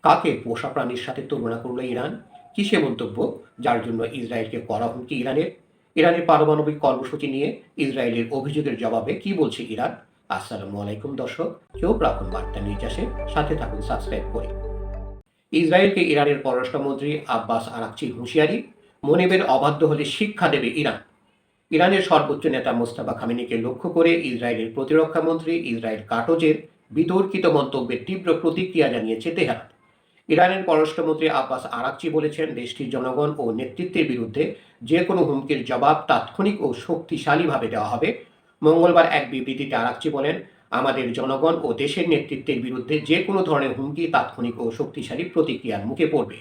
কাকে পোষা প্রাণীর সাথে তুলনা করল ইরান? কি সে মন্তব্য যার জন্য ইসরায়েলকে করা হুমকি ইরানের? ইরানের পারমাণবিক কর্মসূচি নিয়ে ইসরায়েলের অভিযোগের জবাবে কি বলছে ইরান? আসসালামু আলাইকুম দর্শক, চোখ রাখুন বার্তা নির্যাসে, সাথে থাকুন সাবস্ক্রাইব করে। ইসরায়েলকে ইরানের পররাষ্ট্রমন্ত্রী আব্বাস আরাকচির হুঁশিয়ারি, মনিবের অবাধ্য হলে শিক্ষা দেবে ইরান। ইরানের সর্বোচ্চ নেতা মোস্তাফা খামেনিকে লক্ষ্য করে ইসরায়েলের প্রতিরক্ষা মন্ত্রী ইসরায়েল কাটোজের বিতর্কিত মন্তব্যের তীব্র প্রতিক্রিয়া জানিয়েছে তেহরান। ইরানের পররাষ্ট্রমন্ত্রী আব্বাস আরাকচি বলেছেন, দেশটির জনগণ ও নেতৃত্বের বিরুদ্ধে যে কোনো হুমকির জবাব তাৎক্ষণিক ও শক্তিশালীভাবে দেওয়া হবে। মঙ্গলবার এক বিবৃতিতে আরাকচি বলেন, আমাদের জনগণ ও দেশের নেতৃত্বের বিরুদ্ধে যে কোনো ধরনের হুমকি তাৎক্ষণিক ও শক্তিশালী প্রতিক্রিয়ার মুখে পড়বে।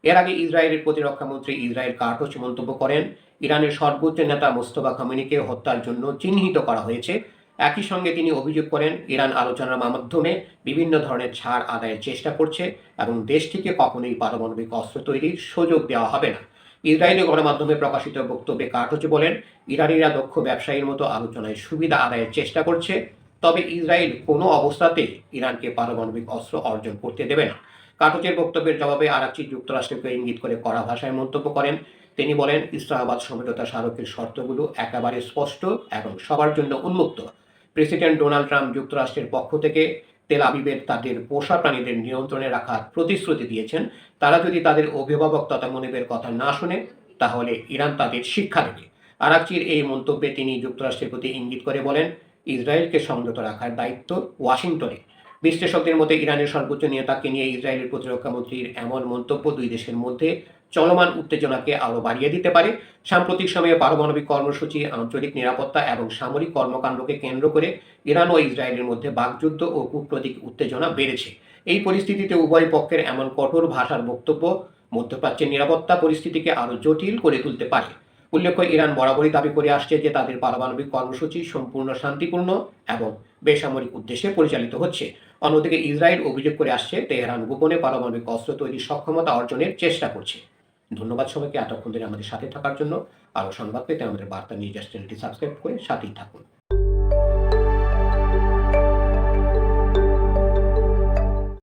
এর আগে ইসরায়েলের প্রতিরক্ষা মন্ত্রী ইসরায়েল কাটোচ মন্তব্য করেন, ইরানের সর্বোচ্চ নেতা মোস্তফা খামেনিকে হত্যার জন্য চিহ্নিত করা হয়েছে। একই সঙ্গে তিনি অভিযোগ করেন, ইরান আলোচনার মাধ্যমে বিভিন্ন ধরনের ছাড় আদায়ের চেষ্টা করছে এবং দেশটিকে কখনোই পারমাণবিক অস্ত্র তৈরির সুযোগ দেওয়া হবে না। ইসরায়েলি গণমাধ্যমে প্রকাশিত বক্তব্যে কাটোচ বলেন, ইরানিরা দক্ষ ব্যবসায়ীর মতো আলোচনায় সুবিধা আদায়ের চেষ্টা করছে, তবে ইসরায়েল কোনো অবস্থাতে ইরানকে পারমাণবিক অস্ত্র অর্জন করতে দেবে না। কাটোচের বক্তব্যের জবাবে আরাকচি যুক্তরাষ্ট্রকে ইঙ্গিত করে কড়া ভাষায় মন্তব্য করেন। তিনি বলেন, ইসলামাবাদ সমঝোতা স্মারকের শর্তগুলো একেবারে স্পষ্ট এবং সবার জন্য উন্মুক্ত। প্রেসিডেন্ট ডোনাল্ড ট্রাম্প যুক্তরাষ্ট্রের পক্ষ থেকে তেল আবিবের তাদের পোষা প্রাণীদের নিয়ন্ত্রণে রাখার প্রতিশ্রুতি দিয়েছেন। তারা যদি তাদের অভিভাবক তথা মনিবের কথা না শুনে, তাহলে ইরান তাদের শিক্ষা দেবে। আরাকচির এই মন্তব্যে তিনি যুক্তরাষ্ট্রের প্রতি ইঙ্গিত করে বলেন, ইসরায়েলকে সংযত রাখার দায়িত্ব ওয়াশিংটনে। বিশ্লেষকদের মতে ইরানের সর্বোচ্চ নেতাকে নিয়ে ইসরায়েলের প্রতিরক্ষা মন্ত্রীর এমন মন্তব্য দুই দেশের মধ্যে চলমান উত্তেজনাকে আরও বাড়িয়ে দিতে পারে। সাম্প্রতিক সময়ে পারমাণবিক কর্মসূচি, আঞ্চলিক নিরাপত্তা এবং সামরিক কর্মকাণ্ডকে কেন্দ্র করে ইরান ও ইসরায়েলের মধ্যে বাকযুদ্ধ ও কূটনৈতিক উত্তেজনা বেড়েছে। এই পরিস্থিতিতে উভয় পক্ষের এমন কঠোর ভাষার বক্তব্য মধ্যপ্রাচ্যের নিরাপত্তা পরিস্থিতিকে আরও জটিল করে তুলতে পারে। উল্লেখ্য, ইরান বরাবরই দাবি করে আসছে যে তাদের পারমাণবিক কর্মসূচি সম্পূর্ণ শান্তিপূর্ণ এবং বেসামরিক উদ্দেশ্যে পরিচালিত হচ্ছে। অন্যদিকে ইসরায়েল অভিযোগ করে আসছে, তেহরান গোপনে পারমাণবিক অস্ত্র তৈরির সক্ষমতা অর্জনের চেষ্টা করছে। ধন্যবাদ সবাইকে এতক্ষণ ধরে আমাদের সাথে থাকার জন্য। আরও সংবাদ পেতে আমাদের বার্তা নিউজ চ্যানেলটি সাবস্ক্রাইব করে সাথেই থাকুন।